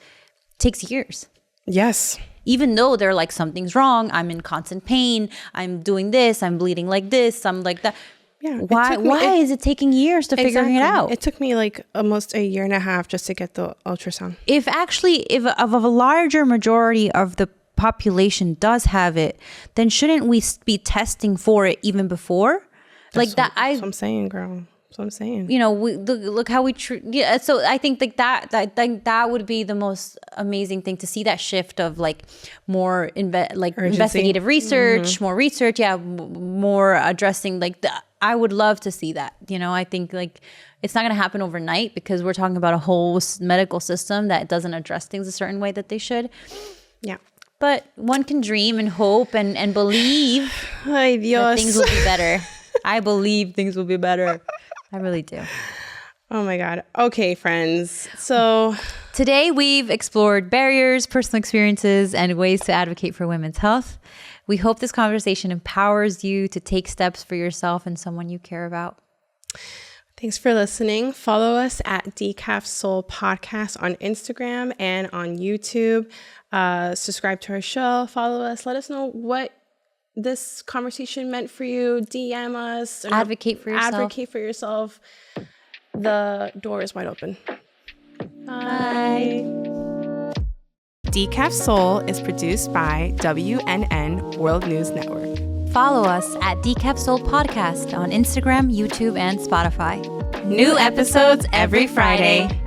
takes years. Yes. even though they're like, something's wrong, I'm in constant pain, I'm doing this, I'm bleeding like this, I'm like that. Yeah. Why is it taking years to figure it out? It took me like almost a year and a half just to get the ultrasound. If a larger majority of the population does have it, then shouldn't we be testing for it even before? That's what I'm saying, girl. That's what I'm saying. You know, look how we treat. Yeah, so I think like that would be the most amazing thing, to see that shift of like more investigative research, more research. Yeah, more addressing like the. I would love to see that. You know, I think like it's not going to happen overnight, because we're talking about a whole medical system that doesn't address things a certain way that they should. Yeah. But one can dream and hope and believe that things will be better. I believe things will be better. I really do. Oh my God. Okay, friends. So today we've explored barriers, personal experiences, and ways to advocate for women's health. We hope this conversation empowers you to take steps for yourself and someone you care about. Thanks for listening. Follow us at decafSOUL Podcast on Instagram and on YouTube. Subscribe to our show. Follow us. Let us know what this conversation meant for you. DM us. Advocate for yourself. Advocate for yourself. The door is wide open. Bye. decafSOUL is produced by WNN World News Network. Follow us at decafSOUL Podcast on Instagram, YouTube, and Spotify. New episodes every Friday.